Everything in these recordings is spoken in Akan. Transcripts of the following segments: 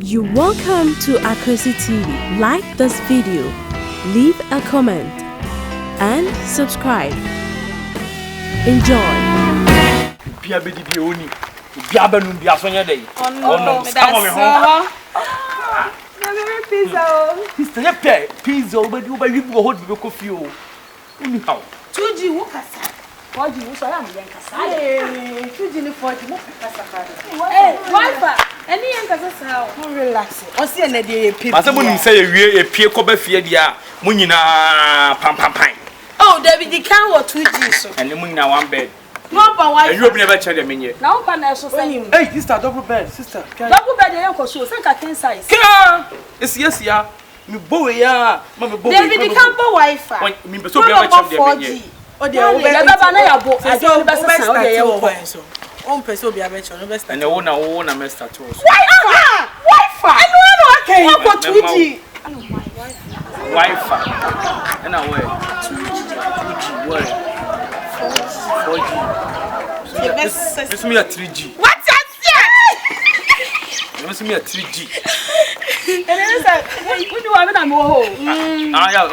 You welcome to Akosi TV. Like this video, leave a comment, and subscribe. Enjoy. Pia be di oni. Pia ba nu bia so nya dey. Oh no, pizza. Sister, you pay pizza but you go hold be coffee o. Uni how? 2G wo kasa. 4G wo so ya me kasa. Eh, 2G ni 4G mo kasa ka. Eh, Wi-Fi. Any yan kasa sa o relax. O se na dey pay. Ma se mo nim say ye wie e pie ko ba fie dia mo nyina pam. Oh, David, you can't watch 2G so. And mo nyina one bed. No pa Wi-Fi. And you never check them in here. Na o pa na so say. Hey, sister, double bed, sister. Double bed yan ko so, say ka king size. Kira! It's yes ya. Me bow ya. Ma me bow. David, you can't buy Wi-Fi. Me be so be check them in here. O dey o be ba na ya bo. Ade o be say o dey ya wo. On person obi abecho no best. And wo na me start to. Why? Wi-Fi. I know okay. What for 2G? Wi-Fi. And I wear 2G word. 4G. This me a 3G. What This me a 3G. And then say, "When you want me na mo ho." Yeah,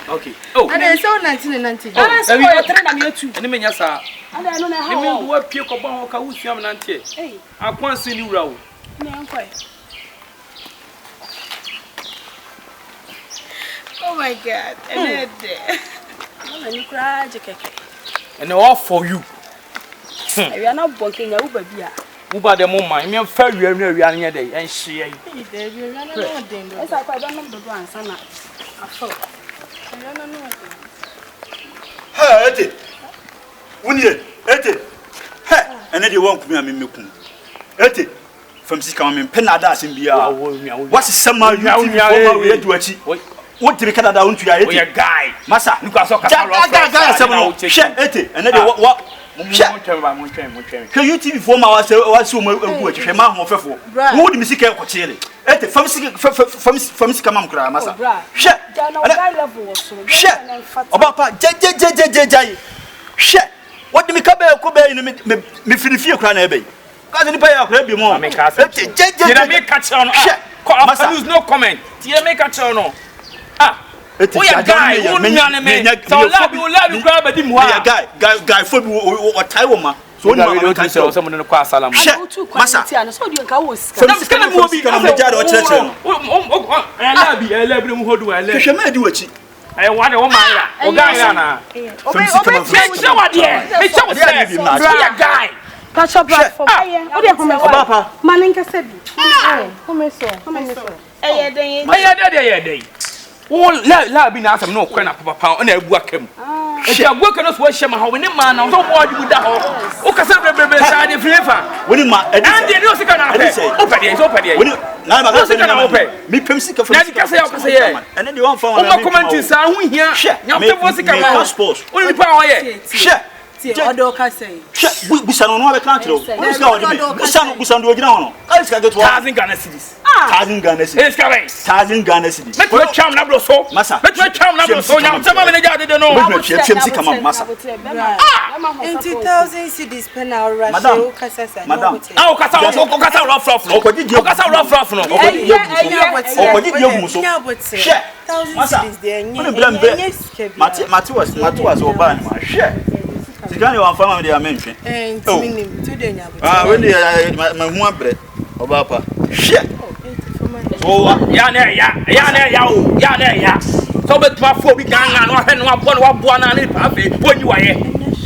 okay. Oh. And then so 1990. Ana say o tre na me atu. Ene menya sa. Ana no na ha. Me wo pie ko ba ho ka wusuam na ntie. Eh, Akwanse ni wura wo. na enkwai. Oh my god. And then Na ni kura je keke. And all for you. We are not working ya uba bia. Uba de mo man, me fa wia nya dey en hye yi. there we are no den. Esa kwa ba nam do ansa na. Afo. Ha, ete. Wunye, ete. Ha, ene de won kumi amemekun. Ete. Fam sika ma me pena da asem bia. What's sama you for we do achi. What tiri kada da untu ya ete. We a guy. Masa. Nuka so ka Guy asem no. She, ete. Ene de what mo twem. Ke you TV for ma wa se mo egu achi hwe ma ho fefo. Wo di misika ko chire. Ete fam sika mam kura masa. She. Na guy level so. She. Oba pa je. She. What di mi ka be ko be ni me firifie kura na ebe. Ka se ni pa ya kura bi mo. Ete je. Did I make a channel? Lose no comment. Did I make a channel? We a guy, who knew me. So love you, grab a dim one. Guy for or Taiwan. So you can sell someone in the car salam. Massa. So you can was. That's kind of movie. I love him who do I let you do it. I want a woman. Oh, Guyana. Guy. Catch up for Papa. Maninka said, Come so. Day. Oh, la be na no kwana papa na abu akam. E abu akam no so hye ma ha we ne ma na so bo adu da ho. O kasa bebe sa de flavor. Woni ma and dey no sika na pe. O pe dey. Woni na ma sika na pe. Me pem sika for. Na di kasa ya kasa ye. And then the one for o ma comment sa ho hia. Nya pe sika ma. Woni pa ho ye. She. Odo ka say. Busa no be kan tro. Busa do gina hono. Ka sika get 1000 Ghana cedis. 1000 Ghana cedis. It's correct. 1000 Ghana cedis. Let me cham na bro so. Massa. Let me cham na bro so. Nya tama me ja de no. Pem sika ma massa. 20,000 cedis per hour rush. Madam. Madam. Ah, o kasa rough no. O kasa rough no. Okoji di ogun so. She. 1000 cedis there. Mati was oba ni ma. She. Sikani wa fama me dey amenhwe. Ntiminim to dey nyabo. When dey ma hu abre oba pa. She. Oh, ya o. So bet ma fo bi ganga no hwe no abo na ni pa fe woni wa ye.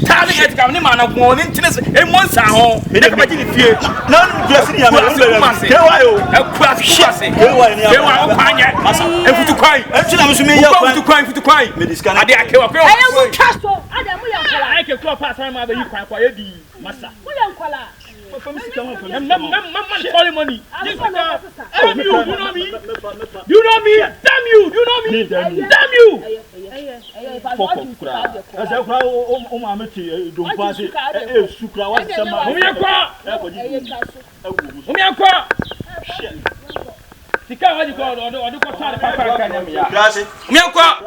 Tani get kam ni ma na go ni ntine se e mo nsa ho. E ka ji ni fie. Na no dress ni ya me. Ke wa yo. E kura se. Ke wa ni ya. Ke wa o panye. Masa. E futu kwai. E tina me so me ya kwan. Futu kwai. Me diskan. Ade akewa pe o. Aye mu chaso. Ade mu yankwala. Ai ke kura pa san ma be yi kwa ye di. Masa. Mu yankwala. From calling money. You know me. Damn you. Damn you. Sika waji ko do ko tare papa kan ya mi ya. Grazie. Mi akwa.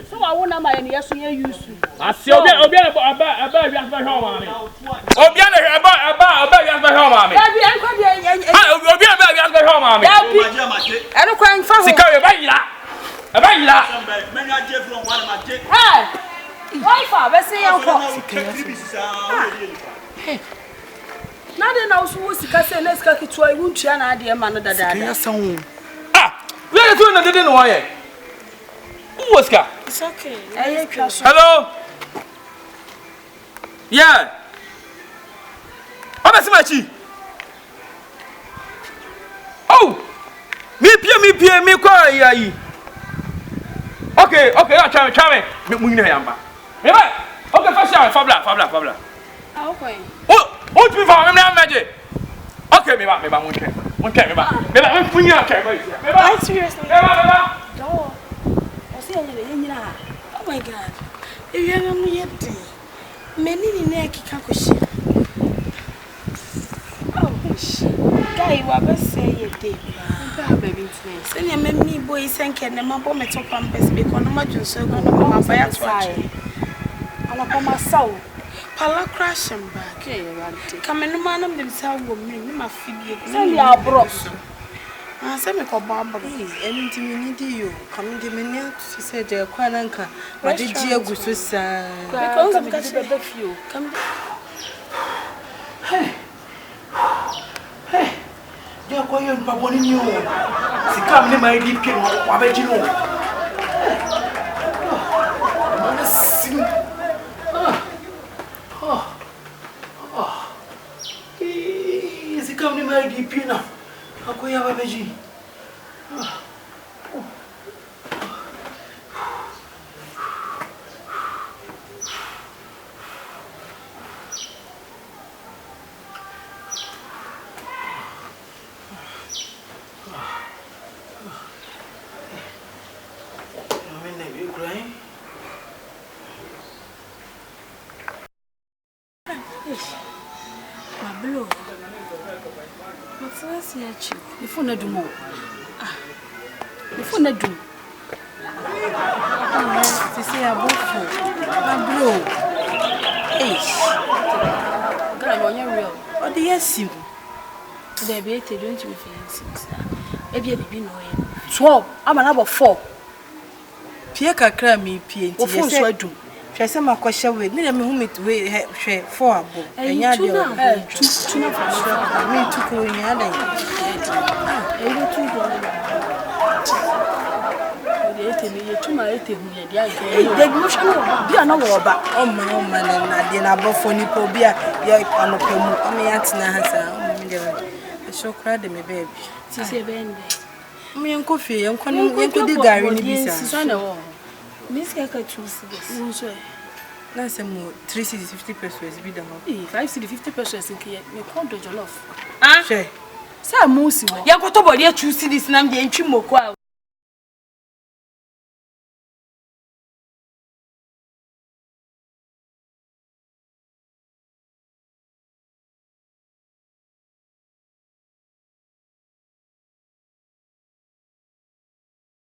So I wona ma ye so ye use. Ase obi aba wi asba hwa ma mi. Obi na aba wi asba hwa ma mi. Obi yanko. Na de na usu sika se na sika kitwa iwu ntua na ade ma no dada. Sika san. Ah, we are doing the no why. Who was ka? It's okay. Hello. Yeah. Abasimachi. Oh. Me kwa yi. Okay, try me. Me munyi yamba. Me ba. Okay, fabla. Ah, okay. Oh, tu me fa me na maje. Okay, me ba munyi. Me ba munyi okay ba. Me ba. Seriously. Me ba. No. O se nyina. Oh my god. If you have me yet. Many ni na kika koshi. Oh, guy wa ba say ye dey. Baby business. Send me boy senke na mabo me top pampers be kono ma junso go no ma fa ya to ala ko ma saw pala crashing back okay right come no ma nam dem sa wo me ma fidie send ya bro ah send me ko ba bro eni ntimi ni di yo come de me ne to say de kwa nanka ma de ji aguso sa because of ka be fio come Hey. Ya kwa hiyo mpaboni niyo. Sika mne maidi pia wabeji no. Mana sim. Sika mne maidi pia na. Kwa hiyo wabeji. Pablo. What's this here, chief? The phone na do more. The phone na do. to say about Pablo. Hey. God, you're real. Oh, the yes you. They be 8, don't you feel 6? Maybe be no 12. I'm about 4. Pie kakra me pie O phone so adu. Hwe se makoshe we ni me hu me hwe 4 abo. Enya de o. Tuna for Me tu ko nya dan. Ele tu do. Ele temi ye tuma ete hu ye dia ge. De bi mo hwe no bia na wo ba. O ma na de na bofo ni po bia ye anopamu. O me atena ha sa. O me de. So kra de me baby. Si se bende. Me enko fie enko ni enko di gari ni bisa. Sisa na wo. Miss Kaka choose this. Unso. Na se mo 350 pesos bi da ho. 550 pesos nke me kondo jollof. She. Sa mo si wo. Ya ko to body choose this na me ntwi moko a.